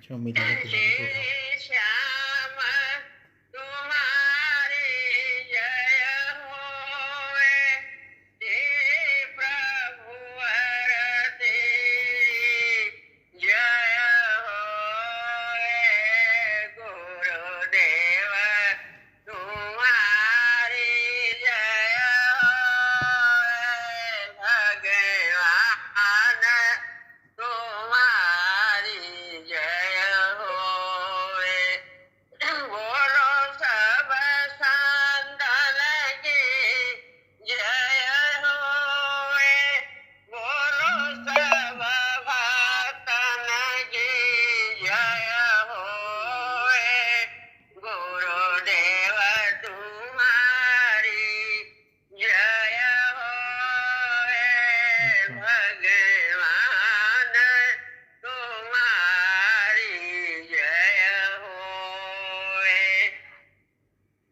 अच्छा उम्मीद है कि तुम्हारी तो उठाओ। श्याम तुम्हारी जय होवे, हे प्रभुवर तेरी जय होवे, गुरुदेव तुम्हारी जय होवे, भगवान तुम्हारी जय होवे, बोलो सब संतन की जय होवे, बोलो सब भक्तन की जय होवे, गुरुदेव तुम्हारी जय होवे, अच्छा भगवान तुम्हारी जय होवे,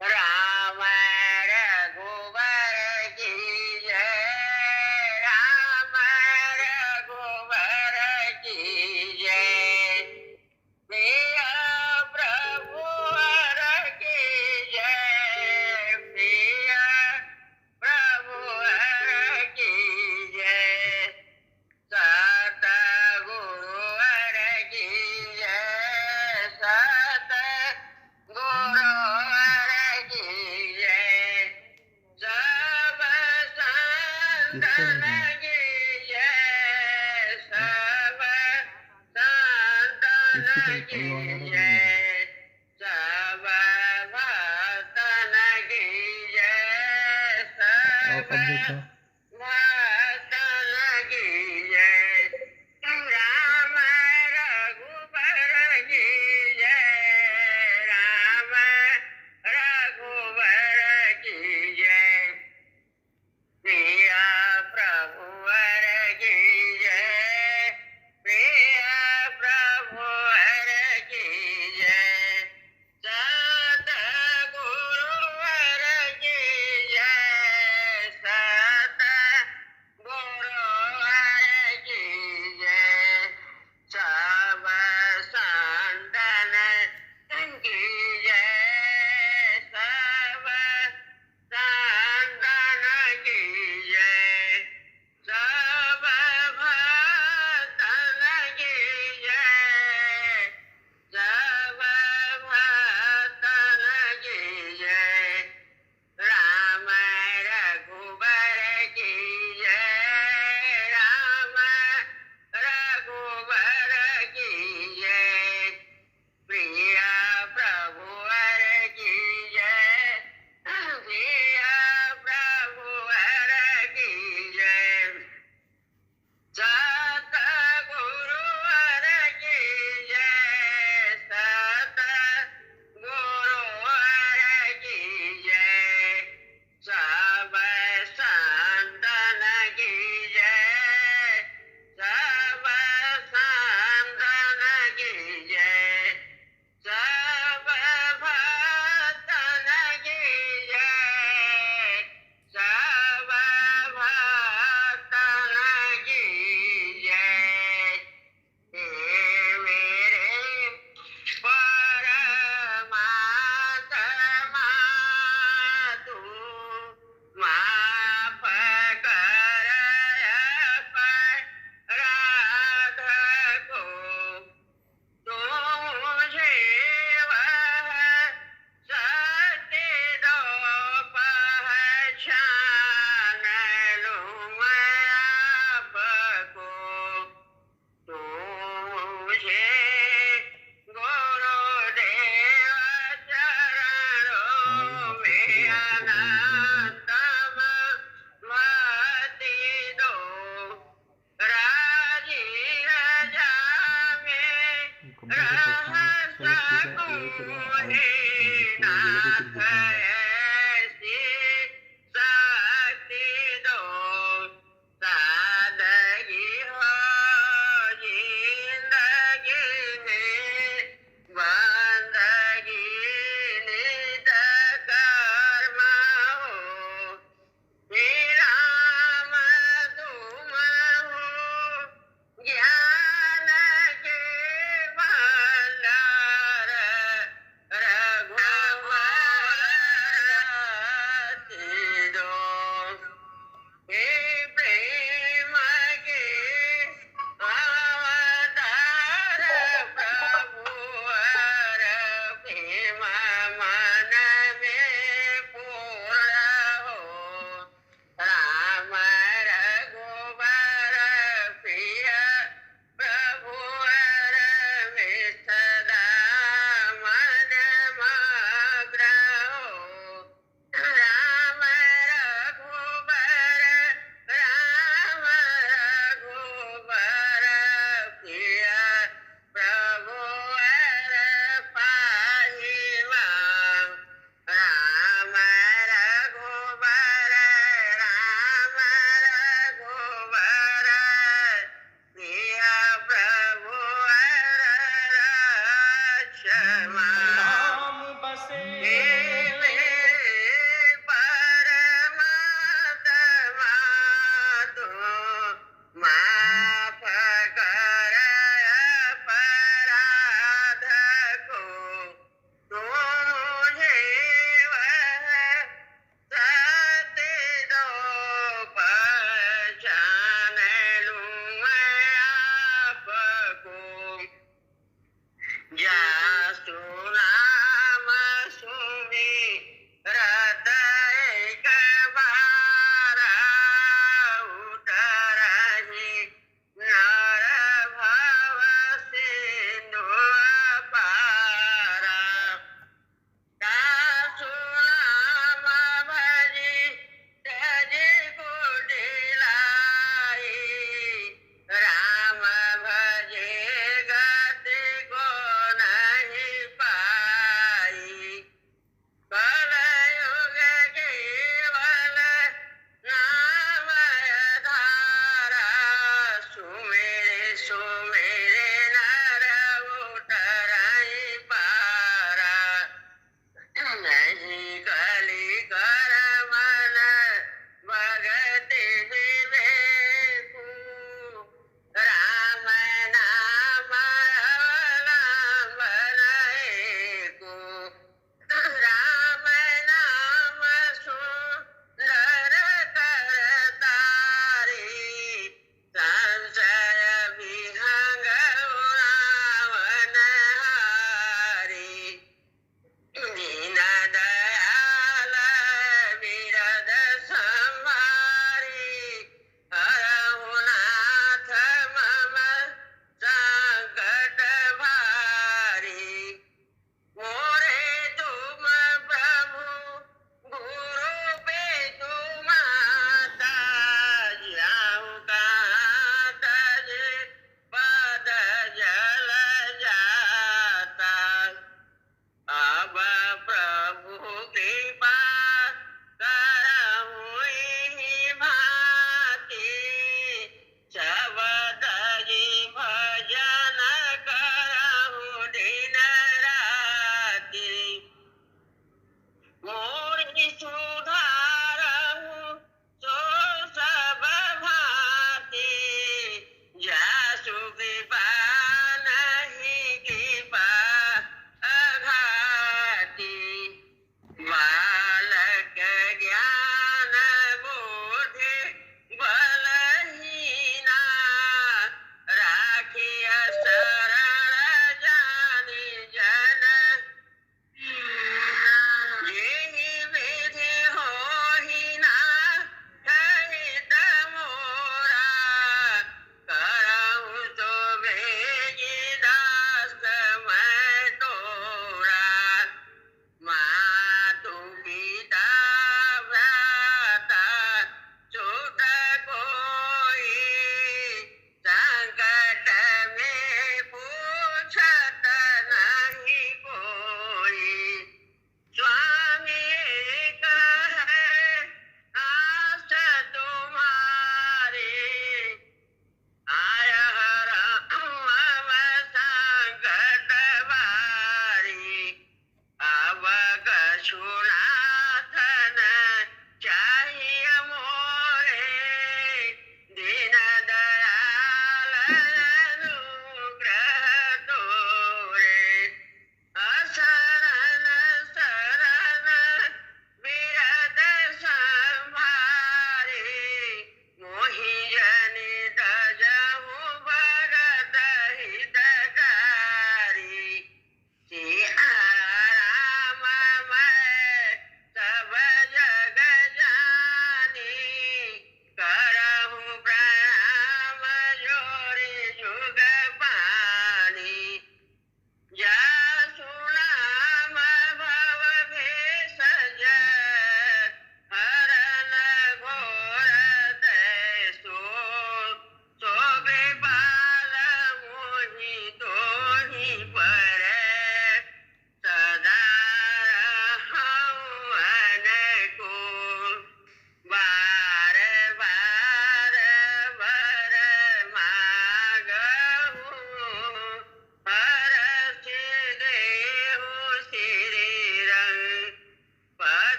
राम रघुवर की जय, राम रघुवर की जय, प्रिय प्रभुवर की जय, प्रिय प्रभुवर की जय, सतगुरुवर की जय, सतगुरुवर की जय, सब किससे संतन उठाऊं? की जय, सब संतन किसकी तरफ की ये वाला वाला नहीं उठाऊं? जय, सब भक्तन की जय, सब अब देखा। भक्तन की जय, राम रघुबर की जय, राम रघुबर की जय, प्रिय प्रभुवर की जय, प्रिय प्रभुवर की जय, सतगुरुवर की जय, सतगुरुवर की जय, सब संतन की जय, सब संतन की जय, सब भक्तन की जय, सब भक्तन की जय, राम रघुबर की जय, राम रघुबर की जय, प्रिय प्रभुवर की जय, प्रिय प्रभुवर की जय, सतगुरुवर की जय, सतगुरुवर की जय, सब संतन की जय, सब संतन की जय, सब भक्तन की जय, सब भक्तन की जय, हे मेरे परमात्मा तू माफ कर अपराध को, तू मुझे वह शक्ति दो पहचान लूं मैं आपको, तू मुझे गुरुदेव चरणों हाँ में आपको पता है मुझे इंटरनेट आनंदम भक्ति दो, राजीव जामे कंप्यूटर रह पढ़ता हूँ। चलो ठीक है यही करो सकूं और हे जिसको बोलो तो कुछ नाथ, भेजूंगा। ऐसी शक्ति दो, सादगी हो जिंदगी में, बंदगी नित कर्म हो, हे राम तुम हो ज्ञान के बल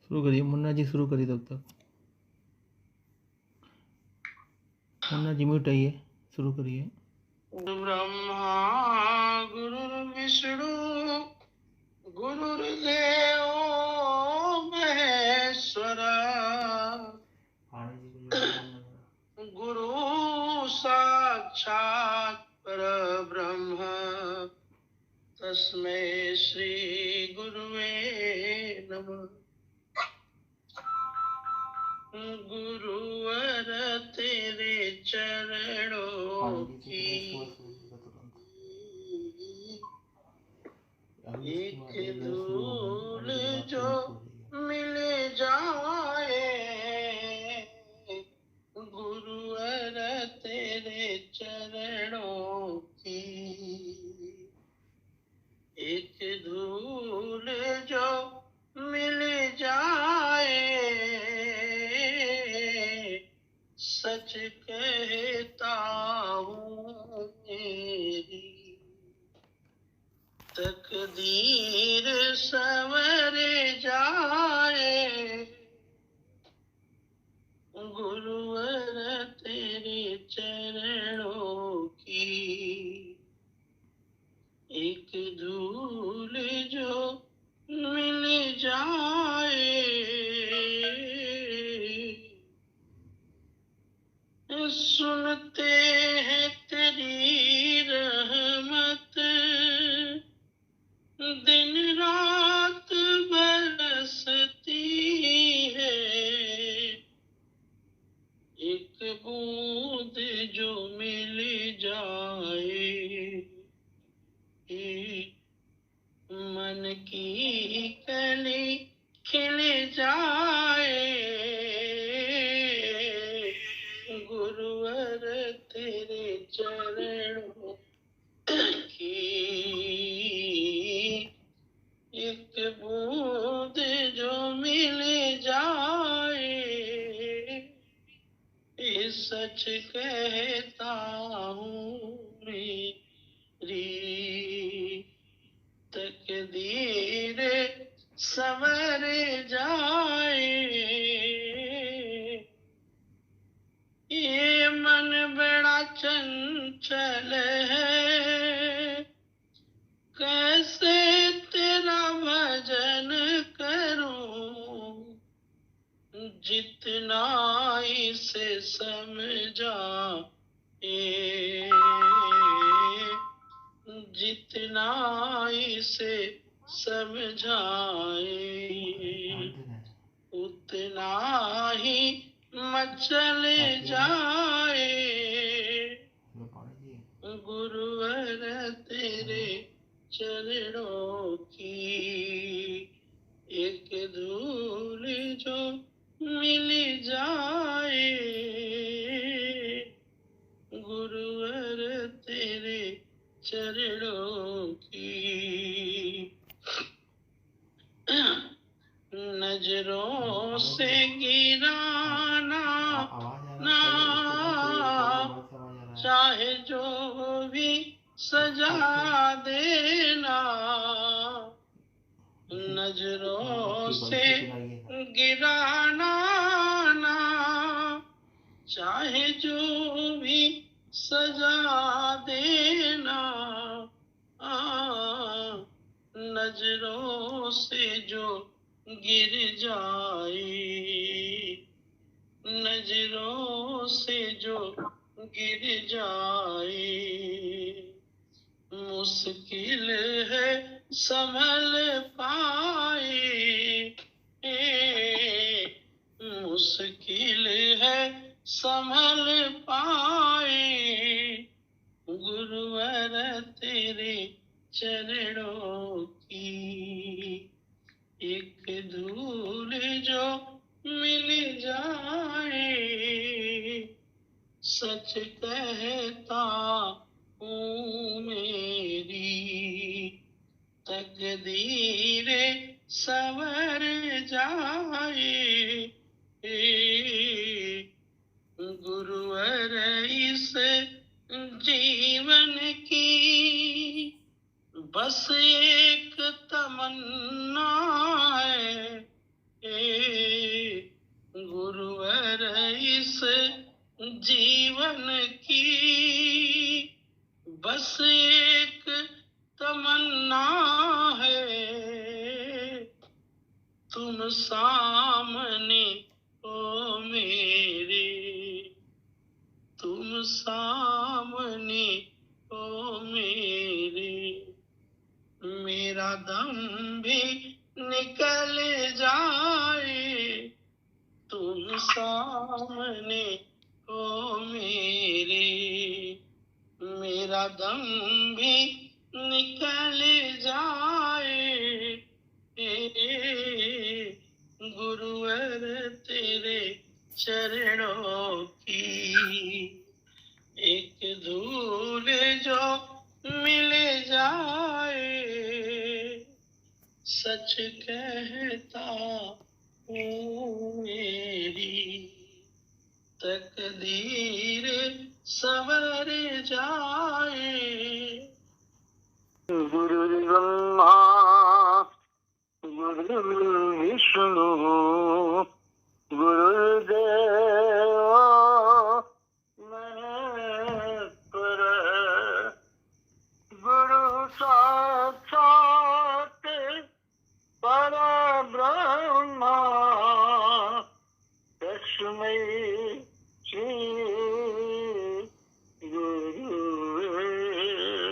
शुरू करिए मुन्ना जी, शुरू करिए तब तक। मुन्ना जी म्यूट आइए, शुरू करिए। गुरु ब्रह्मा गुरुर्विष्णु गुरुर्देव महेश्वरा गुरु साक्षात् परब्रह्म तस्मै श्री गुरुवे नमः। गुरुवर तेरे चरणों की एक धूल जो मिल जाए, गुरुवर तेरे चरणों की एक धूल जो मिल जाए, सच कहता हूँ मेरी तकदीर संवर जाए, गुरुवर तेरे चरणों की एक धूल जो मिल जाए, सुनते हैं तेरी रहमत दिन रात बरसती है, एक बूंद जो मिल जाए, मन की कली खिल जाए, गुरुवर तेरे चरणों की एक बूंद जो मिल जाए, ये सच कहता हूँ मेरी तकदीर संवर जाए, ये मन बड़ा चंचल है, कैसे तेरा भजन करूं, जितना इसे समझा जितना इसे समझाए, उतना ही मचल जाए, गुरुवर तेरे चरणों की एक धूल जो मिल जाए, गुरुवर तेरे चरणों की नजरों से गिराना ना चाहे जो भी सजा देना, नजरों से गिराना ना चाहे जो भी सजा देना, नजरों से जो गिर जाए, नजरों से जो गिर जाए, मुश्किल है संभल पाए, मुश्किल है संभल पाए, गुरुवर तेरे चरणों की एक धूल जो मिल जाए, सच कहता हूँ मेरी तकदीर संवर जाए, गुरुवर इस जीवन की बस तुम सामने हो मेरे, मेरा दम भी निकल जाए, गुरुवर तेरे चरणों की एक धूल जो मिल जाए, सच कहता हूँ मेरी तकदीर सवर जाए। गुरुर्ब्रह्मा गुरुर्विष्णु गुरुर्देव महेश्वर, गुरु साक्षात् परब्रह्मा, तस्मै श्री गुरुवे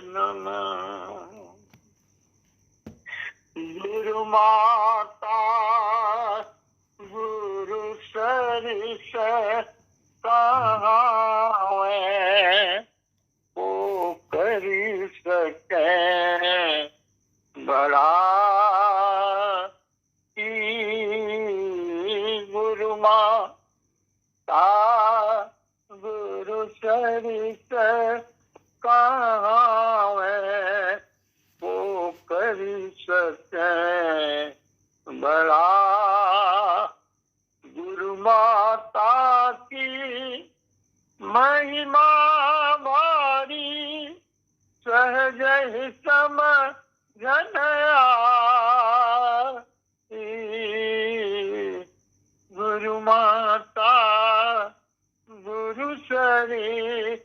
नमः। गुरु माता गुरु सरिस कहावे, वो करी सके बड़ा की। गुरु माता गुरु सरिस कहावे, वो करी सके बड़ा। गुरु माता की महिमा भारी, सहज ही समझन आई। गुरु माता गुरु सरिस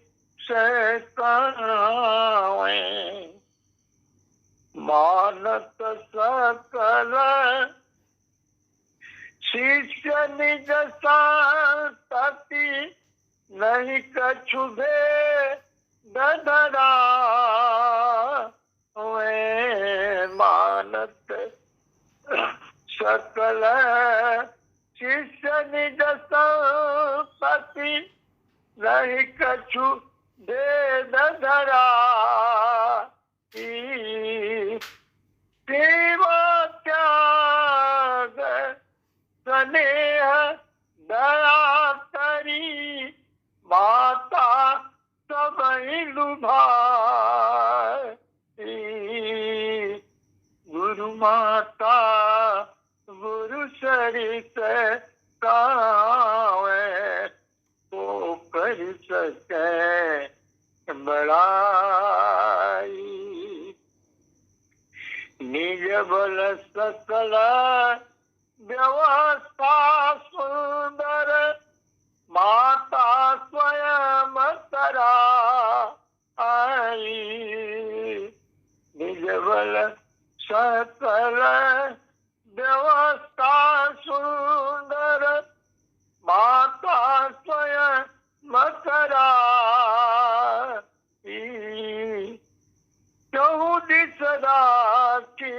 कहावे, मानत सकल शिष्य निज संतति, नहीं कछु भेदधरा। वे मानत सकल शिष्य निज संतति, नहीं कछु भेदधरा। सेवा त्याग स्नेह दया करी, माता सबहि लुभाई। गुरु माता गुरु सरिस कहावे, तो कर सके बड़ाई। निज बल सकल व्यवस्था सुंदर, माता स्वयं कराई। निज बल सकल व्यवस्था सुंदर, माता स्वयं कराई। चौदी सदा की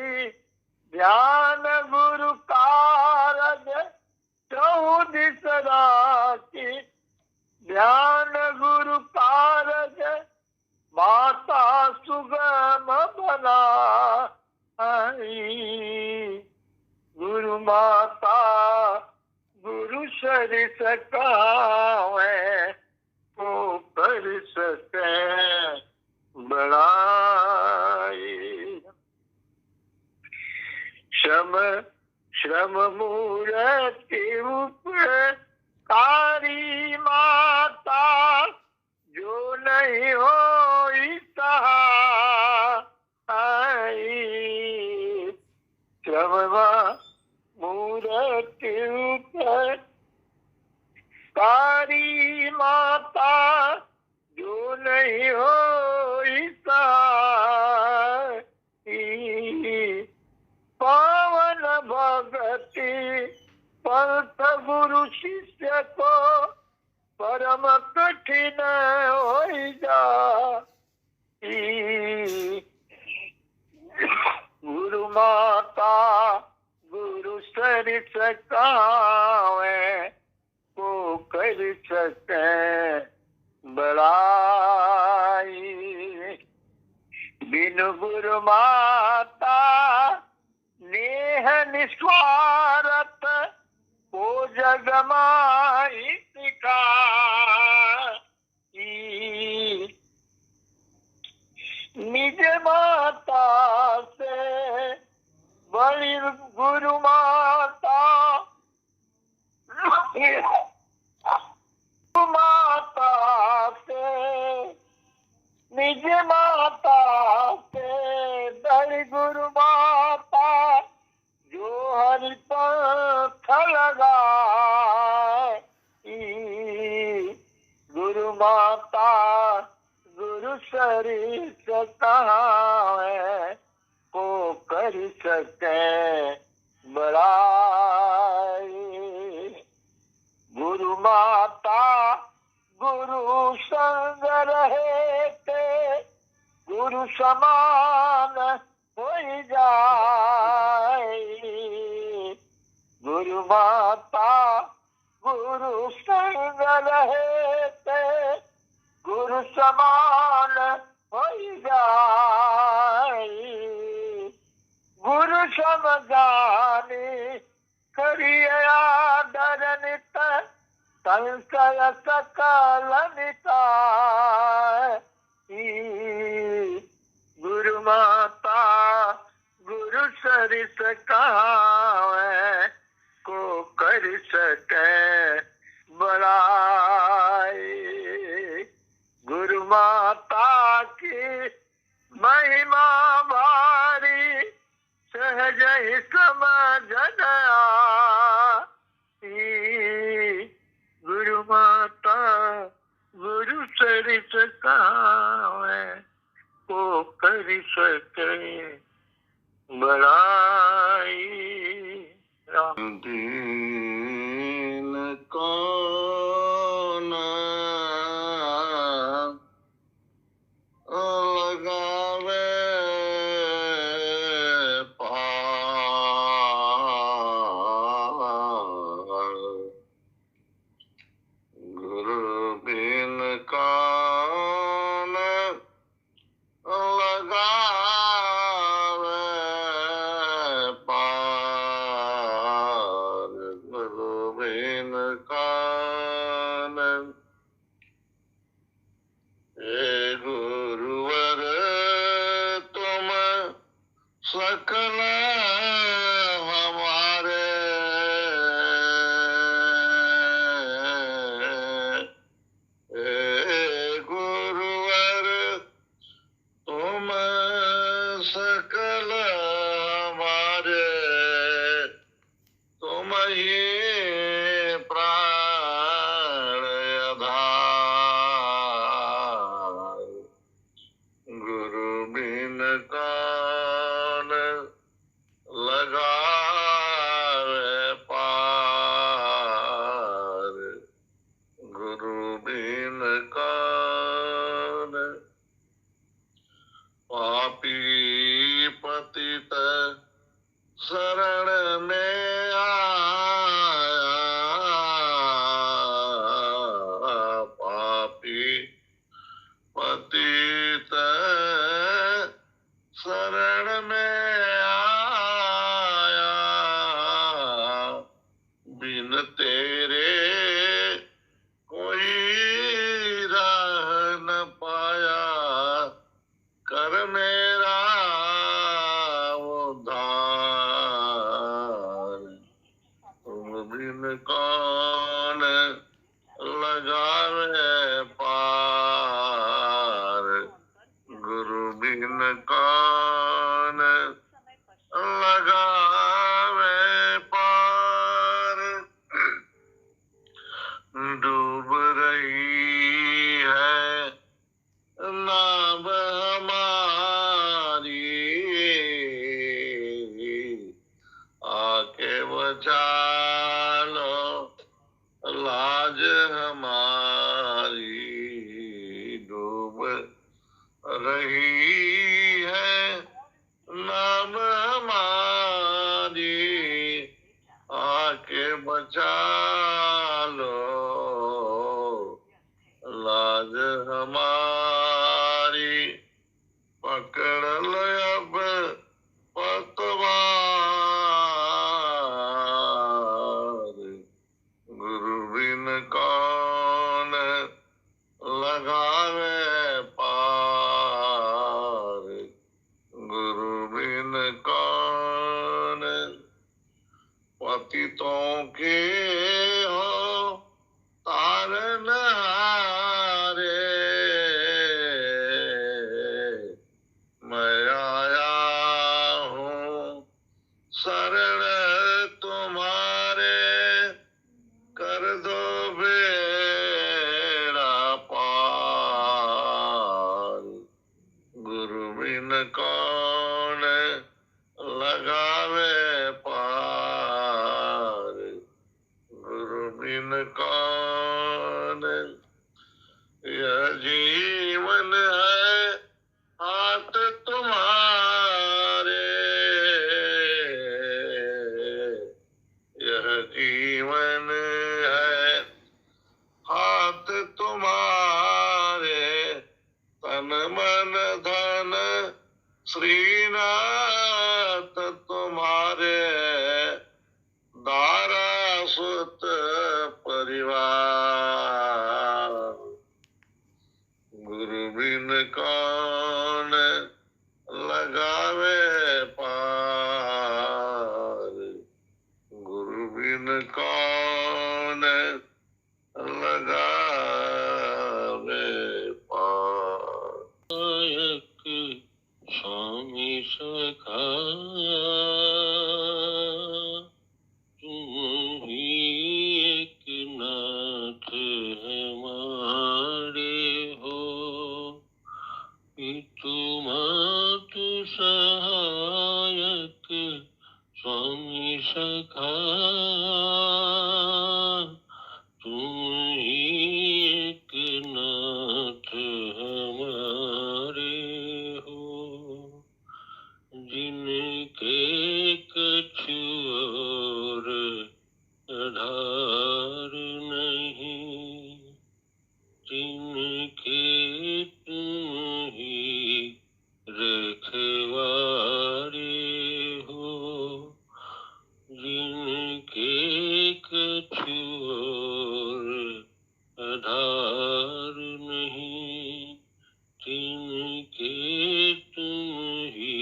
ध्यान गुरु कारज, चौदी सदा की ध्यान गुरु कारज, माता सुगम बनाई। गुरु माता गुरु सरिस कहावे, तो कर सके बड़ाई। श्रम मूर्ति उपकारी, माता जो नहीं होई सहाई। श्रम मूर्ति उपकारी, माता जो नहीं होई सहाई। पावन भगति पंथ गुरु शिष्य को, परम कठिन होई जाई। गुरु माता गुरु सरिस कहावे, कर सके बड़ाई। बिनु गुरु माता नेह निस्वार्थ ओ जग माई सिखाई। निज माता से बड़ी गुरु माता माता से निज माता से बड़ी गुरु माता जो हरि पंथ लगाई। गुरु माता गुरु सरिस कहाँ है को कर सके बड़ाई। गुरु माता गुरु संग रहे ते गुरु समान हो जाए। गुरु माता गुरु संग रहे ते गुरु समान हो जाए। गुरु समझानी करिया डरनित संशय सकल मिटाई। गुरु माता गुरु सरिस कहाँ है को कर सके बड़ाई। गुरु माता की महिमा भारी सहज ही समझ न आई। गुरु माता गुरु सरिस कहाँ है को कर सके बड़ाई। दीन कौन लगावे पार। गुरु बिन कौन लगावे पार। गुरु बिन कौन हे गुरुवर तुम सकल हमारे। हे गुरुवर तुम सकल हमारे। तुम ही प्राण आधार। गुरु बिन कौन लगावे पार। गुरु बिन कौन पापी पतित शरण में आया। पापी पतित शरण में आया। बिन तेरे कोई राह न पाया। कर मेरा उद्धार। तुम बिन कौन लगावे पार। गुरु बिन कौन लगावे पार। डूब रही है नाव हमारी। आके बचा लो लाज हमारी। डूब रही है नाव हमारी। आके बचा लो गुरु बिन कौन लगावे पार, गुरु बिन कौन पतितों के हो तारनहारे। मैं आया हूँ शरण तुम्हारे, कर दो बेड़ा पार, गुरु बिन कौन लगावे पार, गुरु बिन कौन। यह जीवन है हाथ तुम्हारे, यह जीवन है हाथ तुम्हारे, तन मन धन श्रीनाथ तुम्हारे, दारा सुत परिवार, गुरु बिन कौन लगावे पार, गुरु बिन कौन लगावे पार। नायक स्वामी सखा तुम ही एक नाथ हमारे हो, पितु मातु सहायक स्वामी सखा तुम ही एक नाथ हमारे हो, जिनके कछु और आधार नहीं, जिनके तुम ही रखवारे हो, जिनके कछु और आधार नहीं, जिनके तुम ही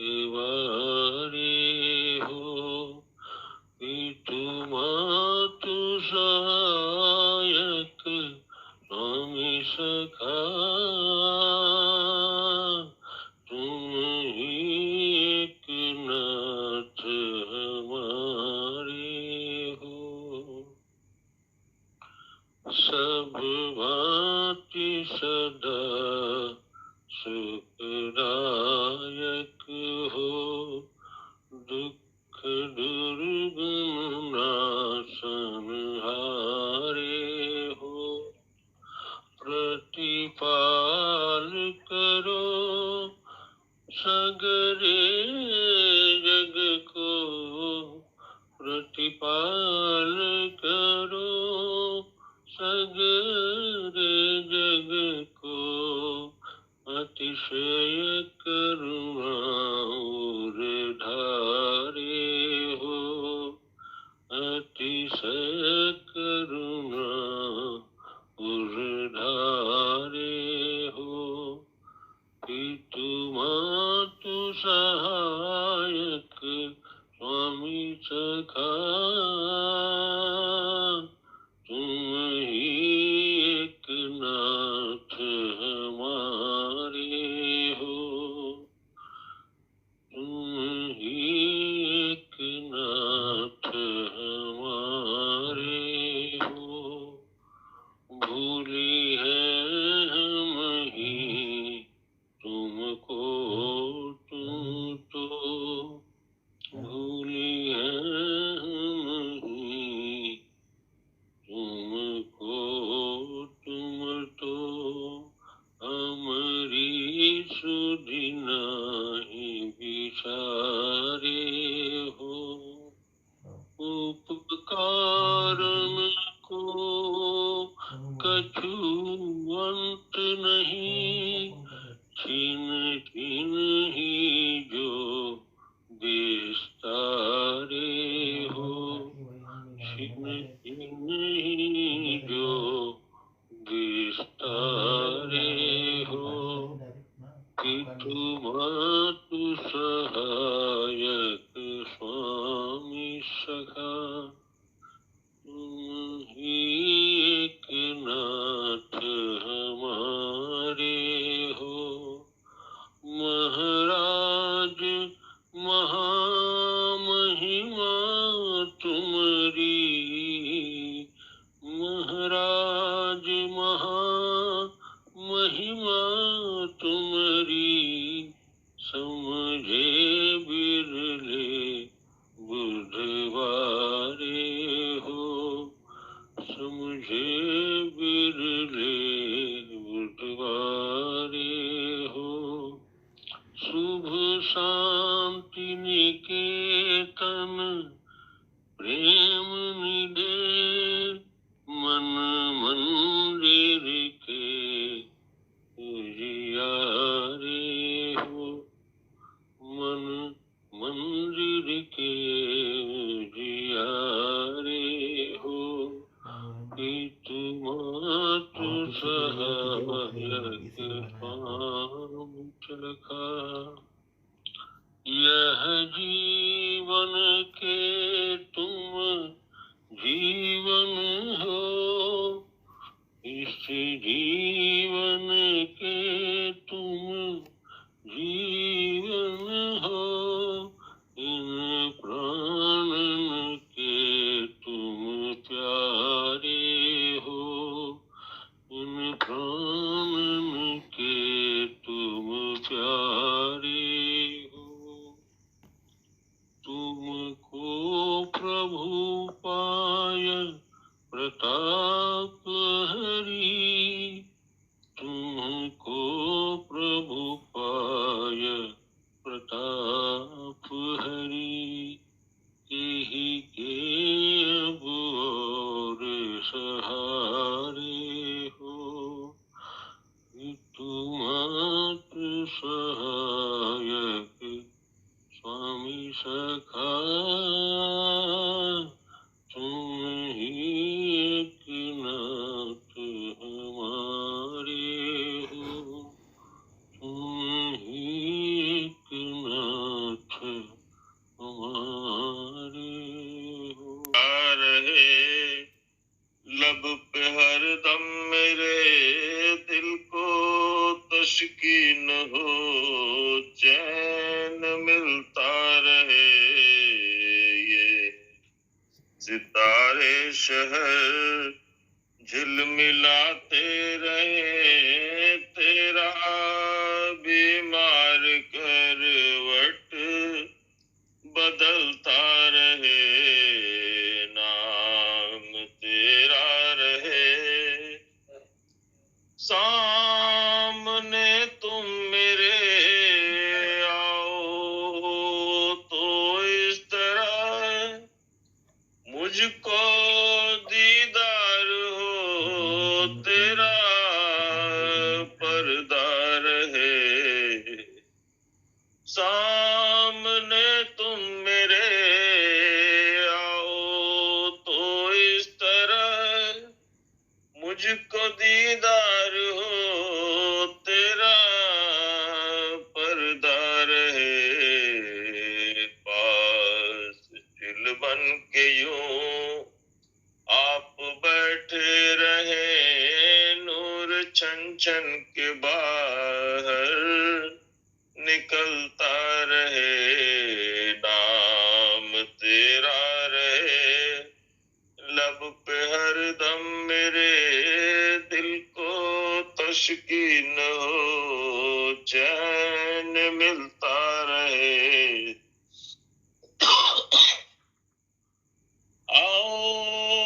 रखवारे हो, पितु मातु सहायक स्वामी सखा तुम ही एक नाथ हमारे हो। सब भांति सदा सुखदायक हो, दुख दुर्गम नाशन हारे हो, प्रतिपाल करो सगरे जग को, प्रतिपाल करो सगरे जग को, अतिशय करुणा और धारे हो, अतिशय करुणा और धारे हो, पितु मातु सहायक स्वामी सखा तुम ही एक नाथ हमारे हो, तुम ही एक नाथ हमारे नहीं जो विस्तारे हो कि तुम सहायक स्वामी सखा तुम ही एक नाथ हमारे हो महाराज महामहिमा तुम्हारी महाराज महामहिमा तुम्हारी समझे बिरले बुधवारे हो समझे बिरले बुधवारे हो शुभ शांति निकेतन प्रेम निधे मन मंदिर के उजियारे हो मन मंदिर के उजियारे हो कि तुम सहायक सखा यह जीवन के तुम जीवन हो इस जीवन के तुम जीवन हो इन प्राणन के तुम प्यारे हो इन प्राणन के तुम प्यारे हो तुमको प्रभु पाय प्रताप हरि तुमको प्रभु पाय प्रताप हरि यही के अब और सहारे हो तुम सहायक स्वामी सखा तुम ही एक नाथ हमारे हो तुम ही एक नाथ हमारे हो रहे लब पे हरदम मेरे दिल को तशकीन हो चैन मिलता रहे ये सितारे शहर झिलमिलाते रहे तेरा बीमार करवट बदलता रहे नाम तेरा रहे सामने तुम मेरे आओ तो इस तरह मुझको दीदार हो तेरा पर्दा रहे सामने तुम मेरे आओ तो इस तरह मुझको दीदार हो तेरा पर्दा रहे पास दिल बन के यूं आप बैठे रहे नूर छन छन के बाहर निकलता रहे नाम तेरा रहे लब पे हरदम मेरे दिल को तशकीन हो चैन मिलता रहे आओ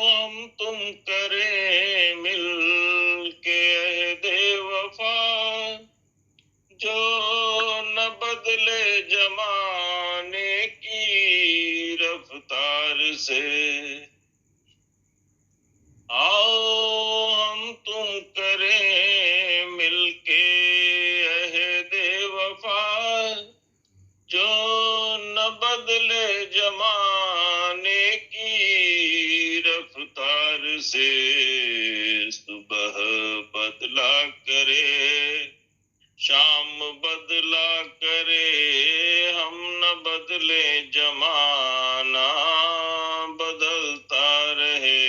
हम तुम करें मिल के अहदे वफा जो न बदले जमाने की रफ्तार से आओ हम तुम करें मिलके रफ्तार से सुबह बदला करे, शाम बदला करे, हम न बदले जमाना बदलता रहे,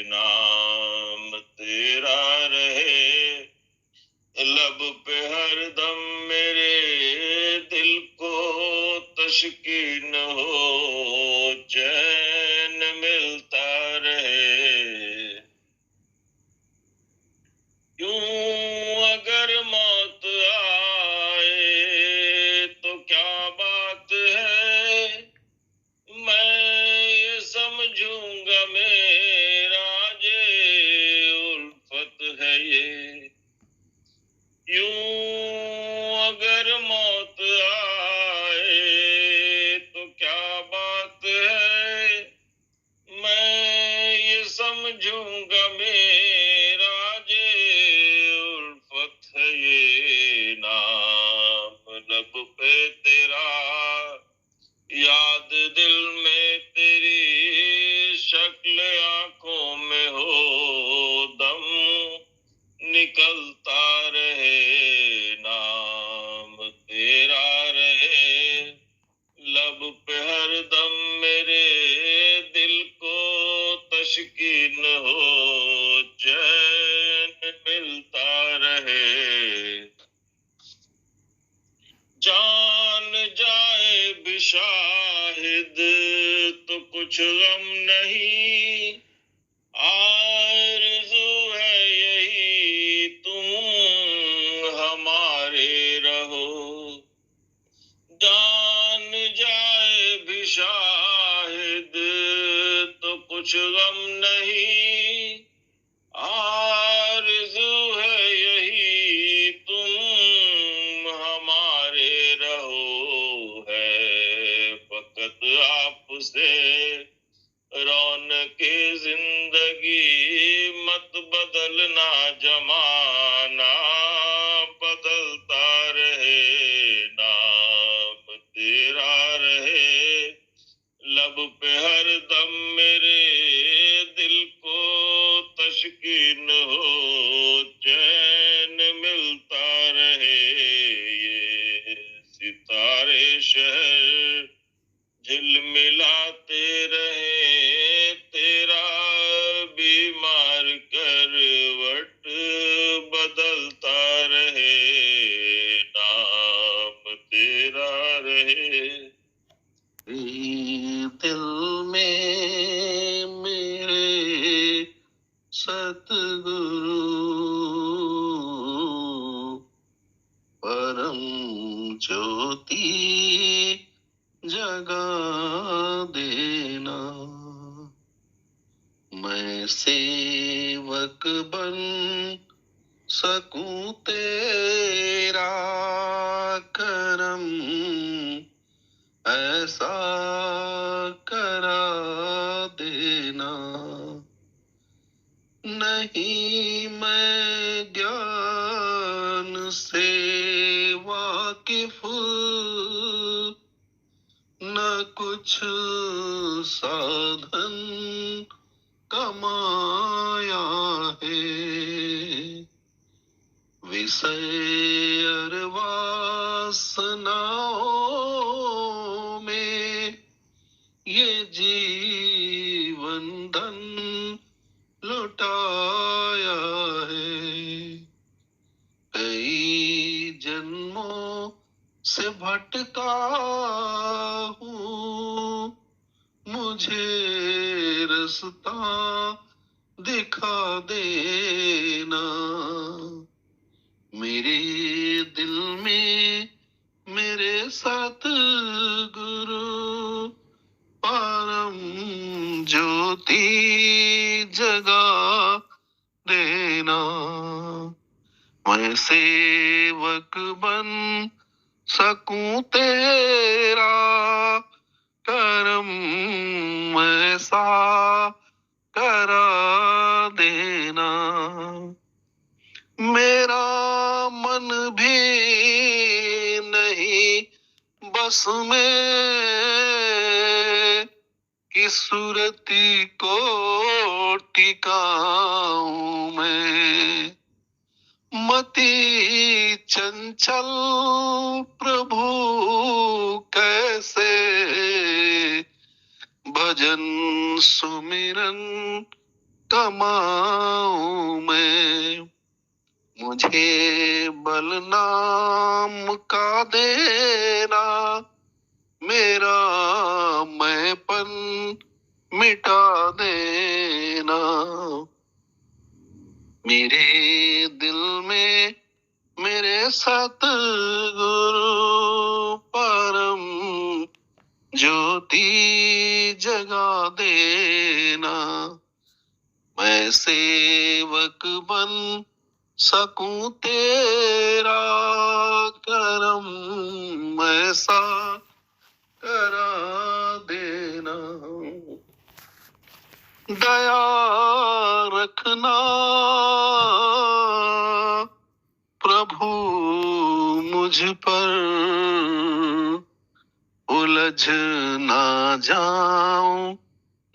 नाम तेरा रहे लब पे हरदम मेरे, दिल को तशकीन हो, चैन मिलता रहे। यूं अगर मौत आए तो क्या बात है, मैं ये समझूंगा मेरा जे उल्फत है ये। यूं अगर मौत आए तो क्या बात है, मैं ये समझूंगा मेरा जे उल्फत है ये। नाम लब पे तेरा, याद दिल में तेरी, शक्ल आंखों में हो दम निकलता रहे, नाम तेरा रहे लब पे हरदम मेरे, दिल को तशकीन हो, चैन मिलता रहे। जान जाए भी शाहिद तो कुछ गम नहीं, आरज़ू है यही तुम हमारे रहो। जान जाए भी शाहिद तो कुछ गम नहीं, आरज़ू है यही तुम हमारे रहो। है फकत आपसे रौनके जिंदगी, मत बदलना जमाना बदलता रहे, नाम तेरा रहे लब पे हरदम मेरे, दिल को तशकीन हो, चैन मिलता रहे। ये सितारे शहर झिलमिलाते रहे, तेरा बीमार करवट बदलता रहे, नाम तेरा रहे। दिल में मेरे सतगुरु परम ज्योति जगा देना, मैं सेवक बन सकूं तेरा, करम ऐसा करा देना। नहीं मैं ज्ञान से वाकिफ, न कुछ साधन कमाया है, विषय और वासनाओं में ये जीवन धन लुटाया है। कई जन्मों से भटका हूँ, मुझे रास्ता दिखा देना। मेरे दिल में मेरे साथ गुरु परम ज्योति जगा देना, मैं सेवक बन सकूं तेरा, करम ऐसा करा देना। मेरा मन भी नहीं बस में कि सूरती को लौकिकाऊं मैं, मति चंचल प्रभु कैसे भजन सुमिरन कमाऊं मैं। मुझे बल नाम का देना, मेरा मैंपन मिटा देना। मेरे दिल में मेरे सतगुरु परम ज्योति जगा देना। मैं सेवक बन सकूं तेरा, करम ऐसा करा देना। दया रखना प्रभु मुझ पर, उलझ ना जाऊं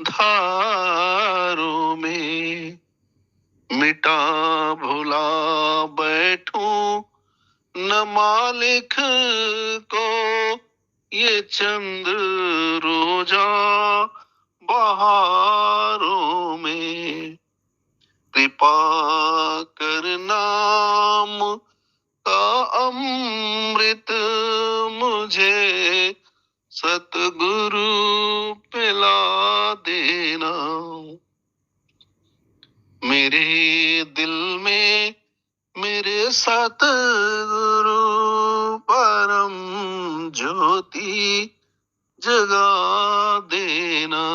धारों में। मिटा भुला बैठूं न मालिक को, ये चंद रोजा बहारों में। कृपा कर नाम का अमृत मुझे सतगुरु पिला देना। मेरे दिल में मेरे सतगुरु परम ज्योति जगा देना।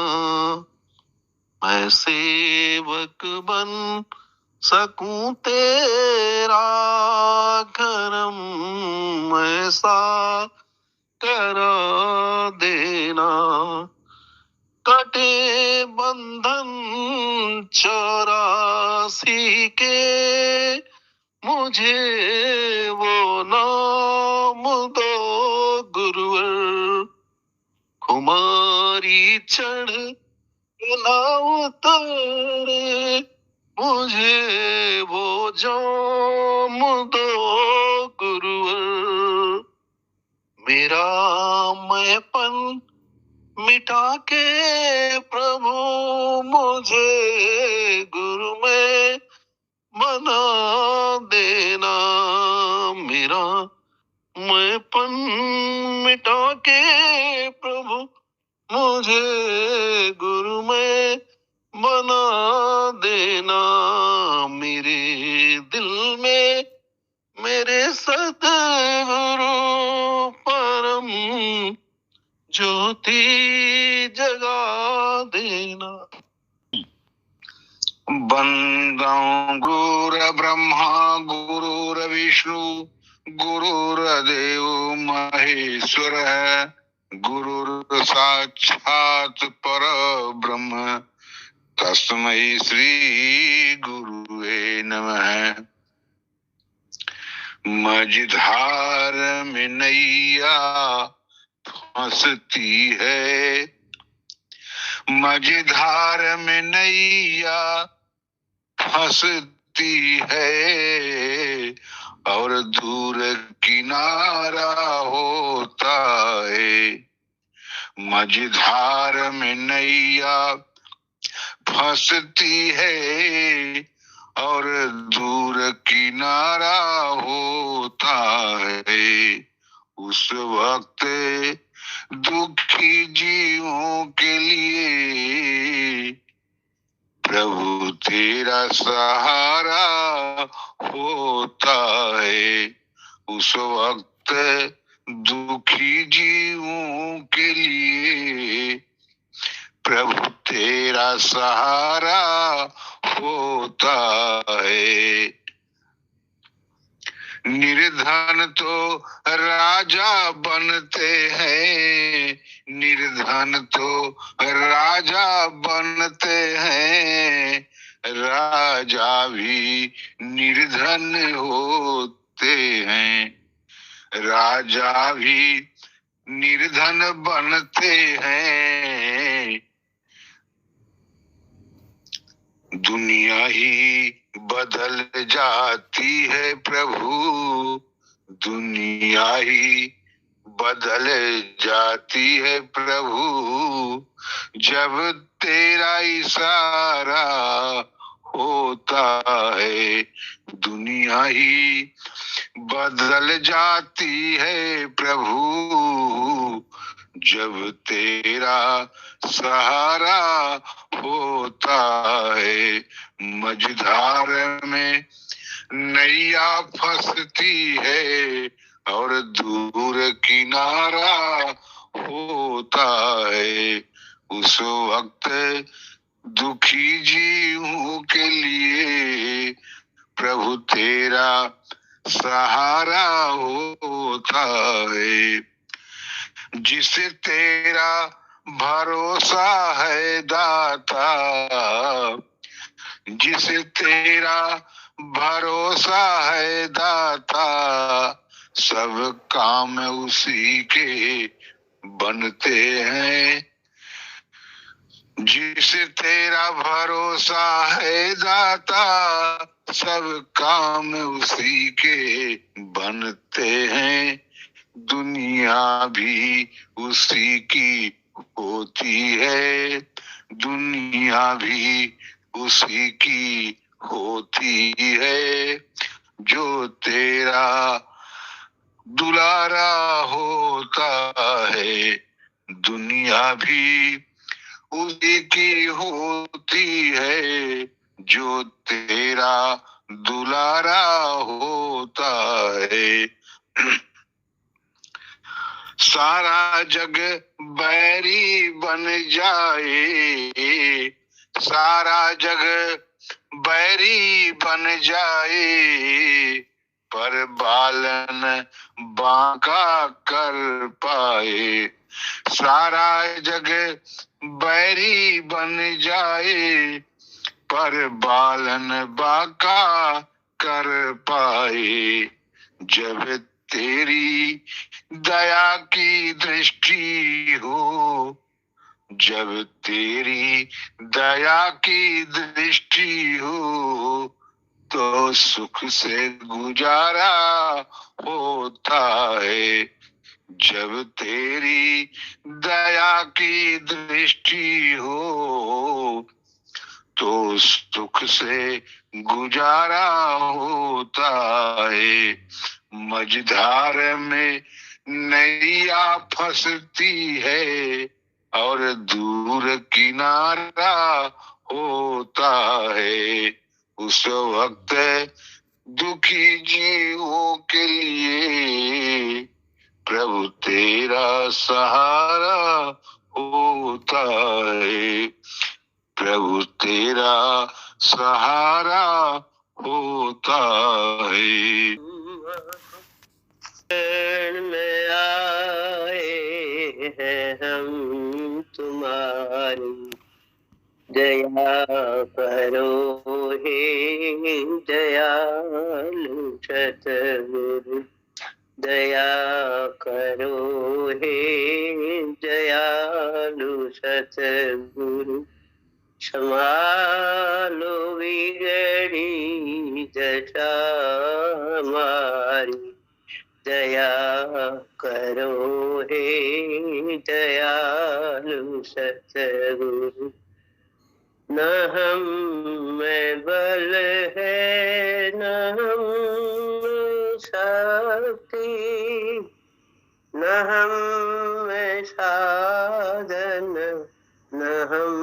मैं सेवक बन सकूं तेरा, करम ऐसा करा देना। कटे बंधन 84 के, मुझे वो नाम दो गुरुवर। खुमारी चढ़ ना उतारे, मुझे वो जाम दो गुरुवर। मेरा मैंपन मिटा के प्रभु मुझे गुरु में बना देना। मेरा मैंपन मिटा के प्रभु मुझे गुरु में बना देना। मेरे दिल में मेरे सतगुरु परम ज्योति जगा देना। वंदं गुरुर ब्रह्मा गुरुर्विष्णु गुरुर्देव महेश्वर, गुरुर साक्षात परब्रह्म, तस्मै श्री गुरुवे नमः। मझधार में नैया फंसती है, मझधार में नैया फंसती है, और दूर किनारा होता है। मझधार में नैया फंसती है, और दूर किनारा होता है। उस वक्त दुखी जीवों के लिए प्रभु तेरा सहारा होता है। उस वक्त दुखी जीवों के लिए प्रभु तेरा सहारा होता है। निर्धन तो राजा बनते हैं, निर्धन तो राजा बनते हैं, राजा भी निर्धन होते हैं। राजा भी निर्धन बनते हैं, दुनिया ही बदल जाती है प्रभु, दुनिया ही बदल जाती है प्रभु, जब तेरा इशारा होता है। दुनिया ही बदल जाती है प्रभु, जब तेरा सहारा होता है। मझधार में नैया फंसती है और दूर किनारा होता है। उस वक्त दुखी जीवों के लिए प्रभु तेरा सहारा होता है। जिसे तेरा भरोसा है दाता, जिसे तेरा भरोसा है दाता, सब काम उसी के बनते हैं। जिसे तेरा भरोसा है दाता, सब काम उसी के बनते हैं। दुनिया भी उसी की होती है, दुनिया भी उसी की होती है। जो तेरा दुलारा होता है, दुनिया भी उसी की होती है। जो तेरा दुलारा होता है। सारा जग बैरी बन जाए, सारा जग बैरी बन जाए, पर बालन बांका कर पाए। सारा जग बैरी बन जाए, पर बालन बांका कर पाए। जब तेरी दया की दृष्टि हो, जब तेरी दया की दृष्टि हो, तो सुख से गुजारा होता है। जब तेरी दया की दृष्टि हो, तो सुख से गुजारा होता है। मझधार में नैया फंसती है और दूर किनारा होता है। उस वक्त दुखी जीवों के लिए प्रभु तेरा सहारा होता है। प्रभु तेरा सहारा होता है। में आए हैं हम तुम्हारी, दया करो हे दयालु सतगुरु, दया करो हे दयालु सतगुरु। संभालो बिगड़ी दशा हमारी, दया करो हे दयालु सतगुरु। न हम में बल है न हम में शक्ति, न हम में साधन न हम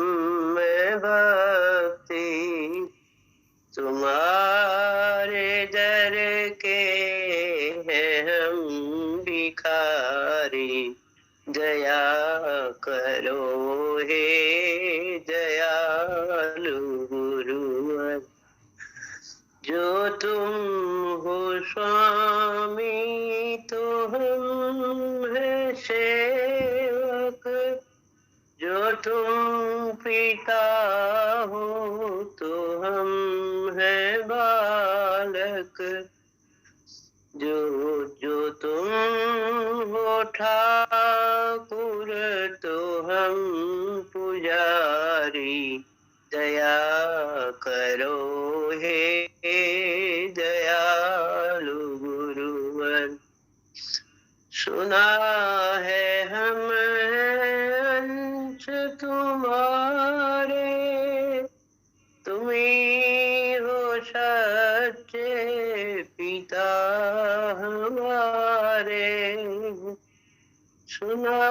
में भक्ति। तुम्हारे दर के हैं हम भिखारी, दया करो हे दयालु गुरुवर। जो तुम हो स्वामी तो हम हैं सेवक, जो तुम पिता हो तो हम हैं बालक। जो तुम हो ठाकुर तो हम पुजारी, दया दया करो हे दयालु गुरुवर। सुना है हम अंश तुम्हारे, तुम्ही हो सच्चे पिता हमारे। सुना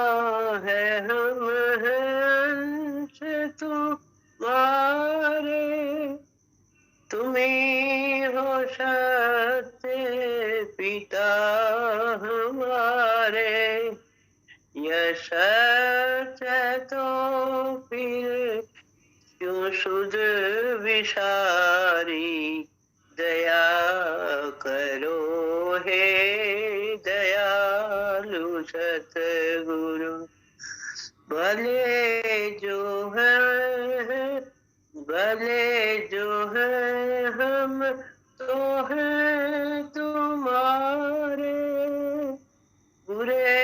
है हम अंश तुम्हारे, तुम्ही हो सच्चे पिता हमारे। यह सच है तो फिर क्यों सुध विसारी, दया करो हे दयालु सतगुरु। भले जो है हम तो हैं तुम्हारे, बुरे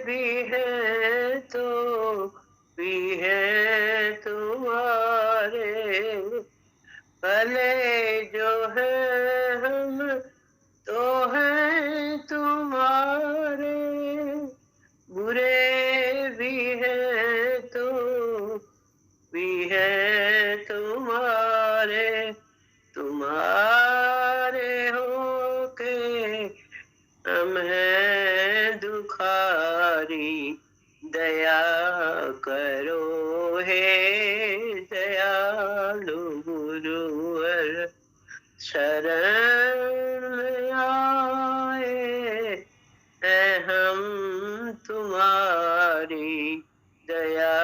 भी हैं तो भी हैं तुम्हारे। भले जो है हम तो हैं तुम्हारे, बुरे भी हैं तो भी हैं तुम्हारे। तुम्हारे होके हम हैं दुखारी, दया करो हे दयालु गुरुवर। शरण में आए हैं हम तुम्हारी, दया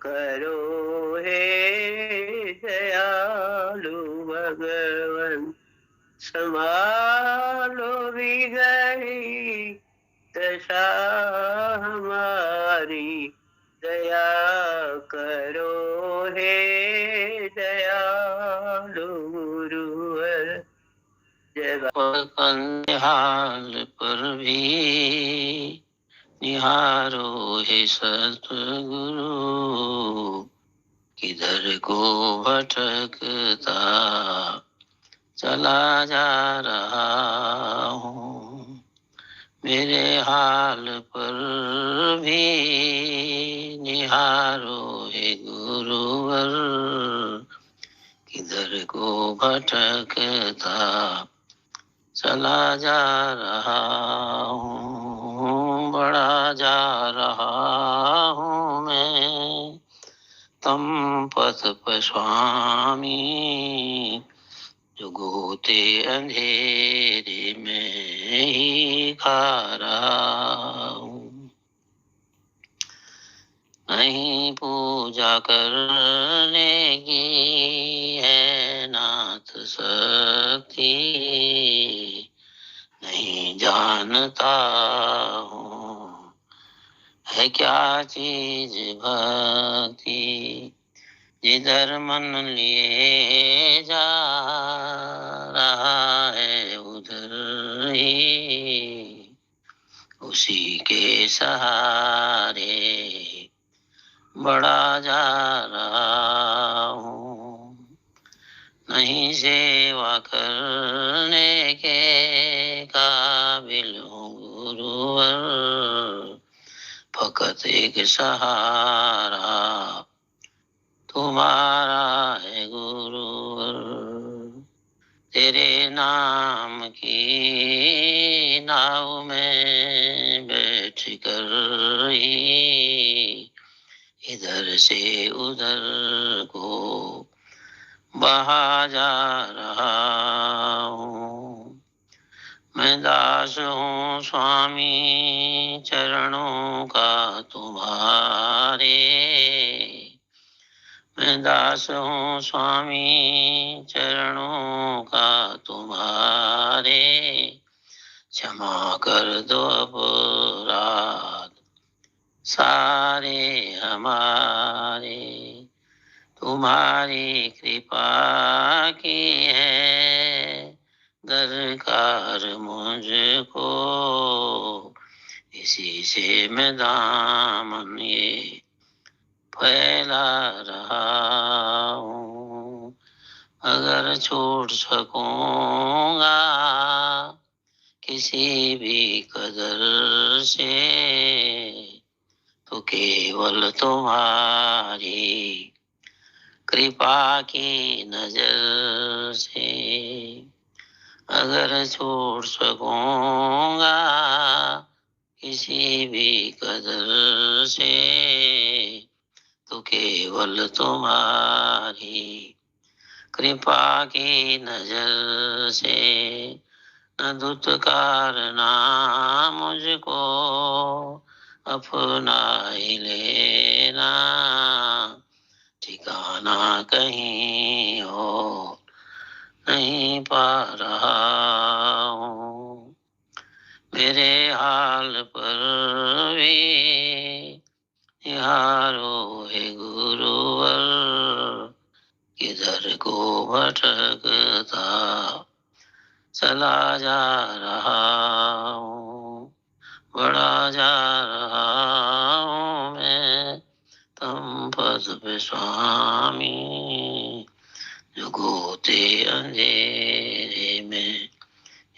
करो हे दयालु भगवन। संभालो भी गई दशा हमारी, दया करो हे दयालु गुरुवर। जय बाबा। निहाल पर भी निहारो हे सतगुरु, किधर को भटकता चला जा रहा हूँ। मेरे हाल पर भी निहारो हे गुरुवर, किधर को भटकता चला जा रहा हूँ। बड़ा जा रहा हूँ मैं तम पथ पर स्वामी, जो गोते अंधेरे में ही खा रहा हूँ। नहीं पूजा करने की है नाथ शक्ति, नहीं जानता हूँ है क्या चीज भक्ति। जिधर मन लिए जा रहा है उधर ही, उसी के सहारे बड़ा जा रहा हूँ। नहीं सेवा करने के काबिल हूँ गुरुवर, फकत एक सहारा तुम्हारा है गुरुवर। तेरे नाम की नाव में बैठ कर ही इधर से उधर को बहा जा रहा हूँ। मैं दास हूँ स्वामी चरणों का तुम्हारे, मैं दास हूँ स्वामी चरणों का तुम्हारे। क्षमा कर दो अपराध सारे हमारे, तुम्हारी कृपा की है दरकार मुझको। इसी से मैं दामन ये फैला रहा हूँ। अगर छोड़ सकूंगा किसी भी कदर से तो केवल तुम्हारी कृपा की नजर से। अगर छोड़ सकूंगा किसी भी कदर से तो केवल तुम्हारी कृपा की नजर से। न धुतकारना मुझको अपना ही लेना, ठिकाना कहीं हो नहीं पा रहा हूँ। मेरे हाल पर भी निहारो है गुरुवर, किधर को भटकता चला जा रहा हूँ। बढ़ा जा रहा हूँ मैं तुम पद पे स्वामी, जो गोते अंधेरे में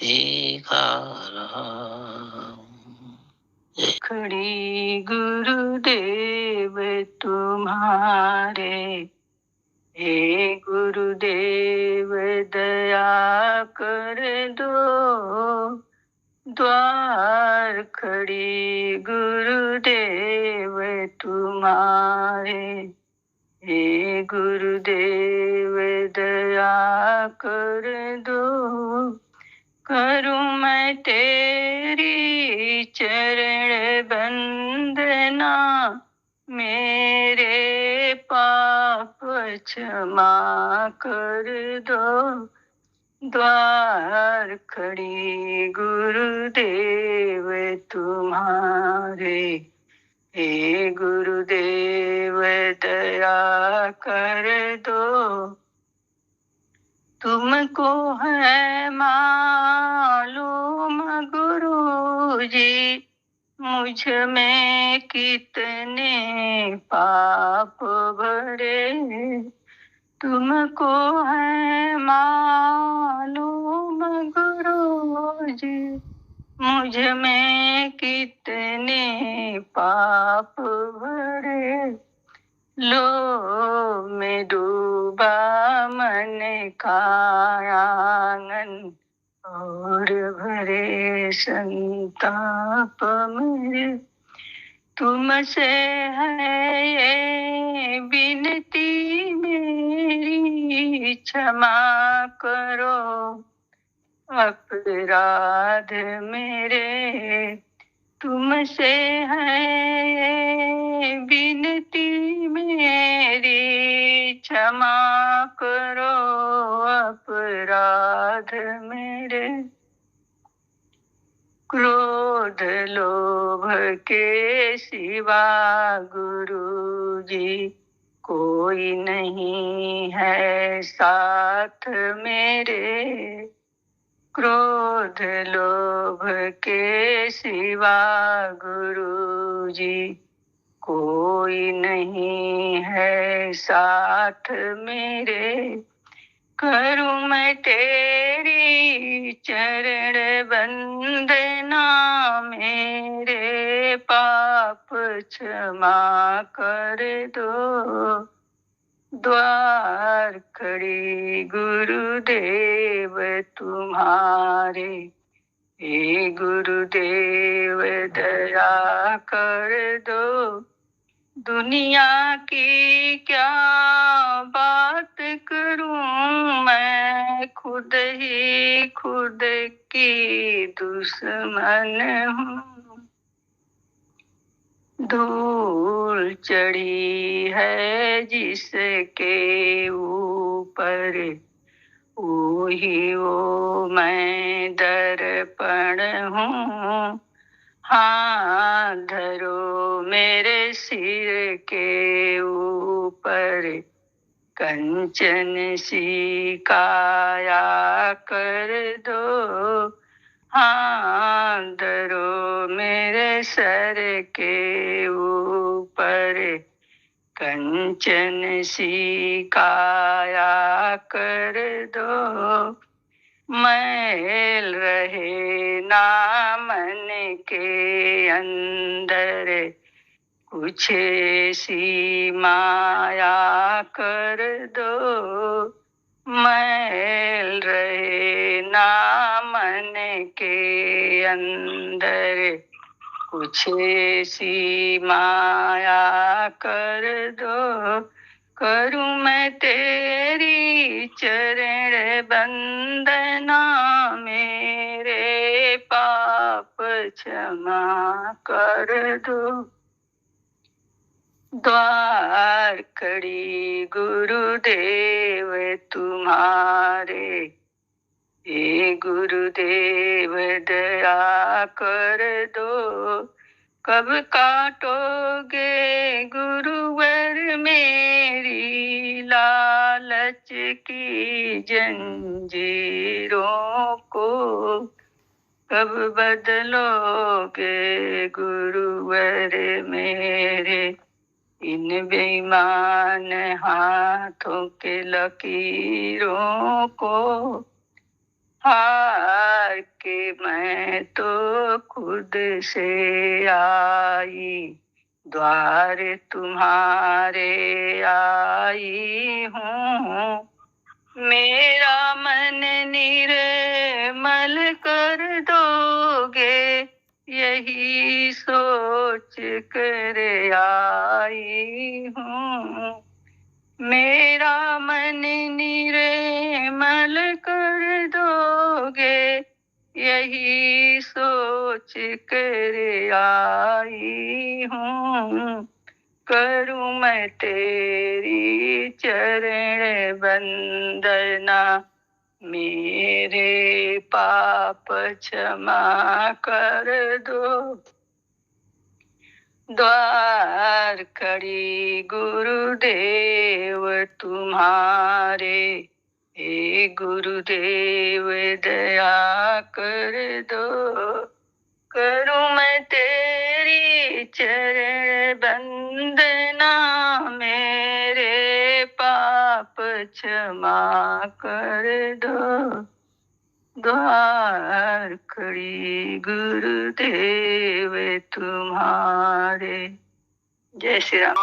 ही खा रहा हूँ। खड़ी गुरुदेव तुम्हारे, हे गुरुदेव दया कर दो द्वार। खड़ी गुरुदेव तुम्हारे, हे गुरुदेव दया कर दो। करूं मैं तेरी चरण वंदना, मेरे पाप क्षमा कर दो। द्वार खड़ी गुरुदेव तुम्हारे, हे गुरुदेव दया कर दो। तुमको है मालूम गुरुजी मुझ में कितने पाप भरे। तुमको है मालूम गुरुजी मुझ में कितने पाप भरे। लो में डूबा मन का आंगन, और भरे संताप मेरे। तुमसे है ये विनती मेरी, क्षमा करो अपराध मेरे। तुमसे है ये विनती मेरी, क्षमा करो अपराध मेरे। क्रोध लोभ के सिवा गुरुजी कोई नहीं है साथ मेरे। क्रोध लोभ के सिवा गुरुजी कोई नहीं है साथ मेरे। करूं मैं तेरी चरण वंदना, मेरे पाप क्षमा कर दो। द्वार खड़ी गुरुदेव तुम्हारे, हे गुरुदेव दया कर दो। दुनिया की क्या बात करूं मैं, खुद ही खुद की दुश्मन हूँ। धूल चढ़ी है जिसके ऊपर, वही वो मैं दर्पण हूँ। हाथ धरो मेरे सिर के ऊपर, कंचन सी काया कर दो। हाथ धरो मेरे सर के ऊपर, कंचन सी काया कर दो, मैल रहे ना मन के अंदर, कुछ ऐसी माया कर दो, मैल रहे ना मन के अंदर, कुछ ऐसी माया कर दो, करूं मैं तेरी चरण बंदना, मेरे पाप क्षमा कर दो। द्वार खड़ी गुरुदेव तुम्हारे, हे गुरुदेव दया कर दो, कब काटोगे गुरुवर मेरी लालच की जंजीरों को, कब बदलोगे गुरुवर मेरे इन बेईमान हाथों के लकीरों को, हार के मैं तो खुद से आई, द्वार तुम्हारे आई हूँ, मेरा मन निर्मल कर दोगे, यही सोच कर आई हूँ, मेरा मन निर्मल कर दोगे, यही सोच कर आई हूँ, करूं मैं तेरी चरण वंदना, मेरे पाप क्षमा कर दो। द्वार खड़ी गुरुदेव तुम्हारे, हे गुरुदेव दया कर दो, करूं मैं तेरी चरण वंदना, मेरे पाप क्षमा कर दो। द्वार खड़ी गुरुदेव तुम्हारे। जय श्री राम।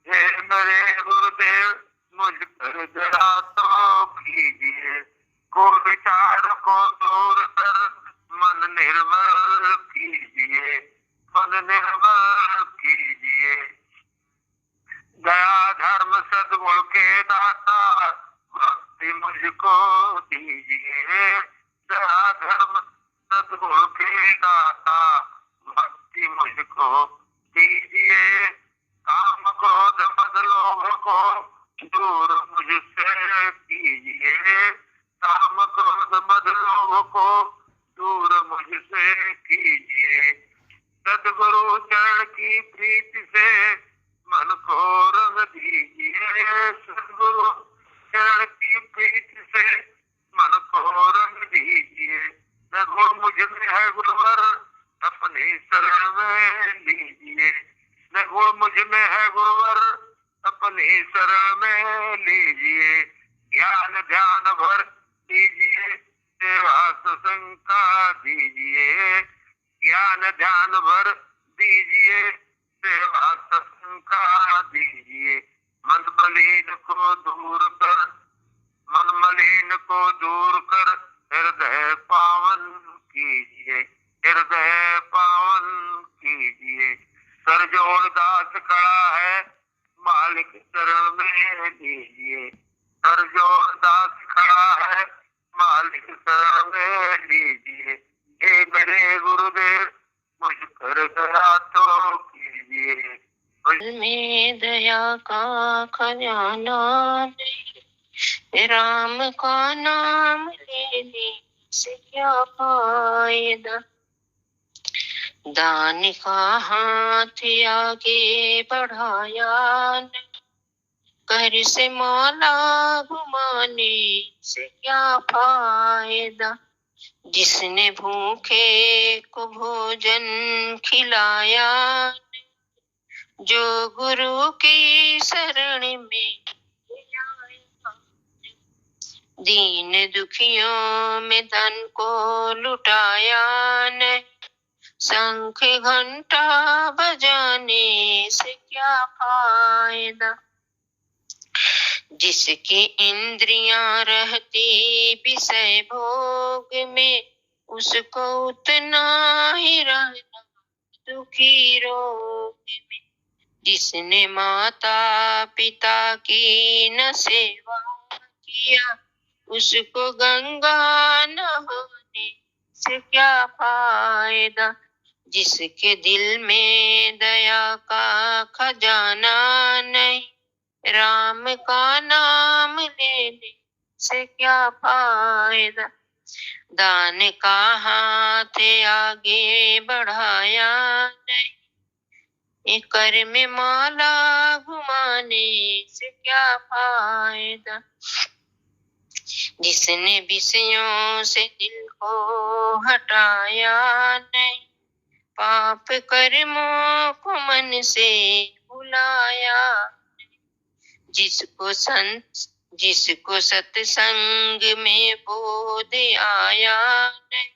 हे मेरे गुरुदेव मुझ पर जरा तो कीजिए, को विचार को दूर कर मन निर्मल कीजिए, मन निर्मल कीजिए, दया धर्म सद्गुण के दाता भक्ति मुझको दीजिए, दया धर्म सद्गुण के दाता भक्ति मुझको दीजिए, काम क्रोध मद लोभ को दूर मुझसे कीजिए, काम क्रोध मद लोभ को दूर मुझसे कीजिए, सद्गुरु चरण की प्रीति से मन को रंग दीजिए, सद्गुरु चरण की प्रीति से मन को रंग दीजिए, न गुण मुझ में है गुरुवर अपनी शरण में लीजिए, न गुण मुझ में है गुरुवर अपनी शरण में लीजिए, ज्ञान ध्यान भर दीजिए, सेवा सत्संग का दीजिए, ज्ञान ध्यान भर दीजिए, सेवा सत्संग का दीजिए, मन मलिन को दूर कर, मन मलिन को दूर कर हृदय पावन कीजिए, हृदय पावन कीजिए, सर जोड़ दास खड़ा है मालिक चरण में लीजिए, सर जोड़ दास खड़ा है मालिक शरण में लीजिए, हे मेरे गुरुदेव मुझ पर दया तो कीजिए, में दया का खजाना नहीं, राम का नाम लेने से क्या फायदा, दान का हाथ आगे बढ़ाया नहीं, घर से माला घुमाने से क्या फायदा, जिसने भूखे को भोजन खिलाया, जो गुरु की शरण में आया, दीन दुखियों में धन को लुटाया नहीं, शंख घंटा बजाने से क्या फायदा। जिसकी इंद्रियां रहती विषय भोग में, उसको उतना ही रहना दुखी रोग में। जिसने माता पिता की न सेवा किया, उसको गंगा नहाने से क्या फायदा। जिसके दिल में दया का खजाना नहीं, राम का नाम लेने से क्या फायदा। दान का हाथ आगे बढ़ाया नहीं, एक कर में माला घुमाने से क्या फायदा। जिसने विषयों से दिल को हटाया नहीं, पाप कर्मों को मन से भुलाया। जिसको सत्संग में बोध आया नहीं,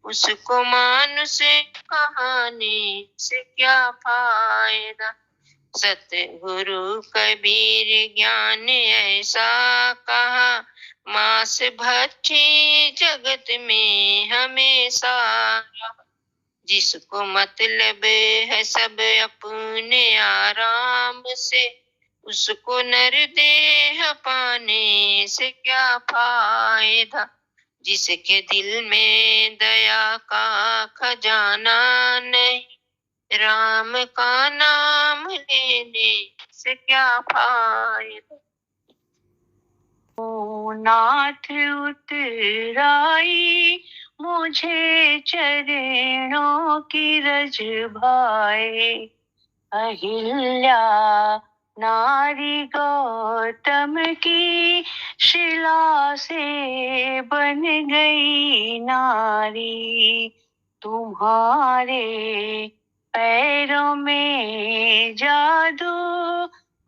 उसको मानुष कहानी से क्या फायदा। सतगुरु कबीर ज्ञान ऐसा कहा, मांस भक्षी जगत में हमेशा रहा। जिसको मतलब है सब अपने आराम से, उसको नरदेह पाने से क्या फायदा। जिसके दिल में दया का खजाना नहीं, राम का नाम लेने से क्या फायदा। ओ नाथ उतराई मुझे चरणों की रज भाए, अहिल्या नारी गौतम की शिला से बन गई नारी। तुम्हारे पैरों में जादू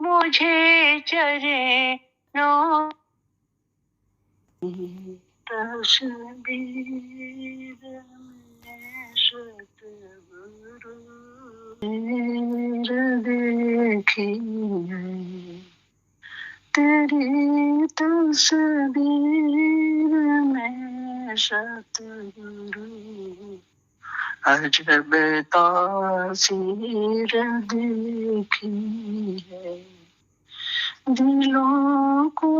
मुझे चरणों तस्वीर में सतगुरु देखी है, तेरी तस्वीर में सतगुरु अजब तासीर देखी है। दिलों को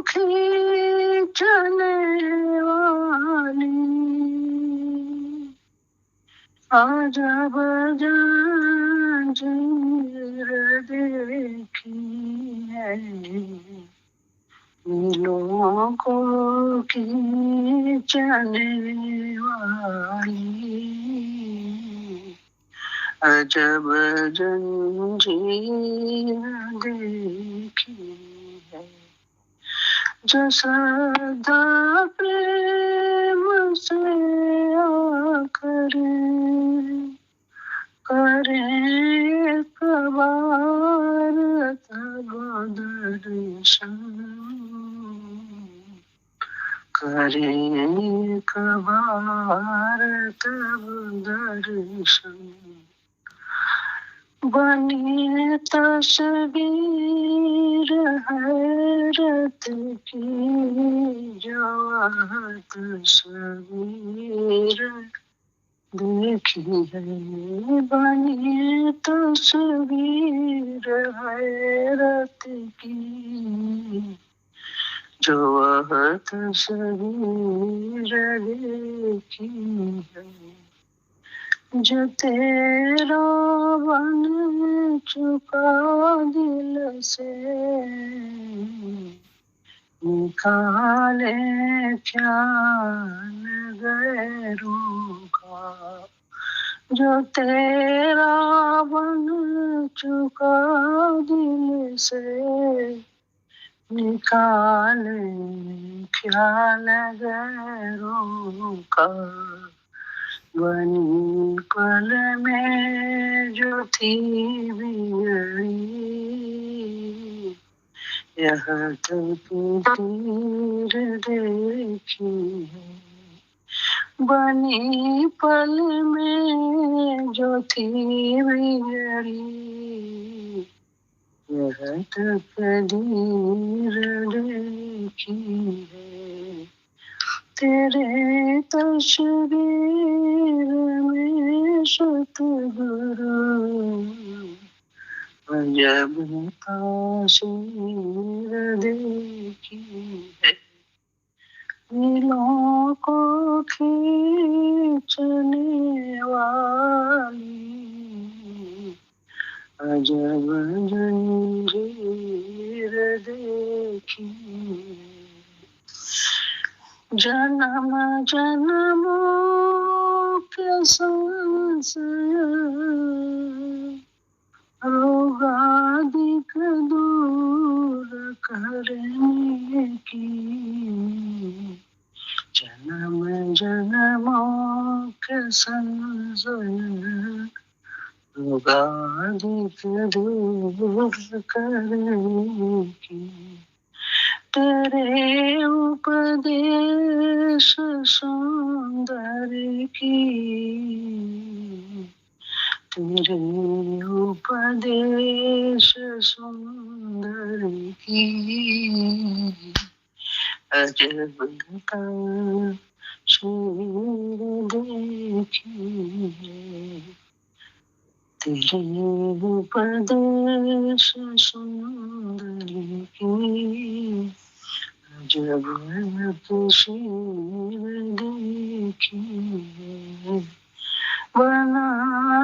खींचने वाली अजब जंजीर देखी है। दिलों को खींचने वाली अजब जंजीर देखी है। जो सदा प्रेम से आकर करे कबार तब दर्शन, करे कबार तब दर्शन। बनी तस्वीर हैरत की जो तस्वीर देखी है। बनी तस्वीर हैरत की जो तस्वीर देखी है। जो तेरा बन चुका दिल से निकाले ख्याल गैरों का। जो तेरा बन चुका दिल से निकाले ख्याल गैरों का। बनी पल में जो थी बिगड़ी, यहाँ तकदीर देखी है, बनी पल में जो थी बिगड़ी, यह तकदीर देखी है। तेरे तस्वीर में सतगुरु अजब तासीर देखी है। दिलों को खींचने वाली अजब जंजीर देखी, जन्म जन्मों के संशय होगा दिख दूर करने की, जन्म जन्मों के संशय होगा दिख दूर करने की। तेरे उपदेश सौंदर्य की, तेरे उपदेश सौंदर्य की अजब तासीर देखी है। तेरे उपदेश सौंदर्य की अजब तस्वीर देखी है। बना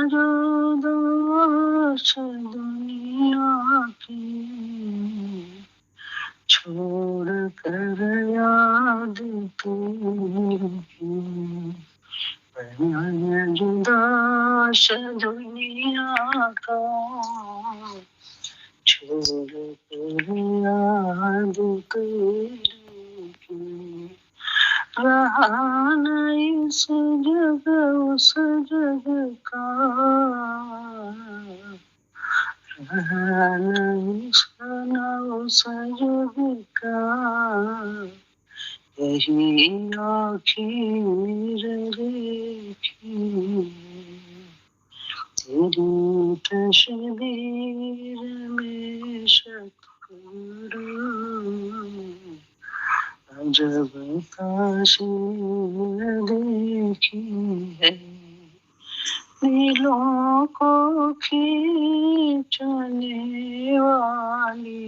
जो दोष दुनिया की, छोड़ कर याद तेरी, बना जो दोष दुनिया का, छोड़ कर याद तेरी। रहा नहीं इस जग उस जग का, रहा नहीं उस जग का, यही आखिर देखी, तेरी तस्वीर में सतगुरु अजब तासीर देखी है। दिलों को खींचने वाली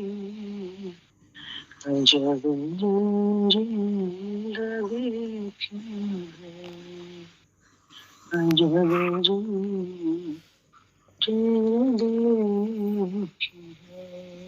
अजब जंजीर देखी है, अजब जंजीर देखी है।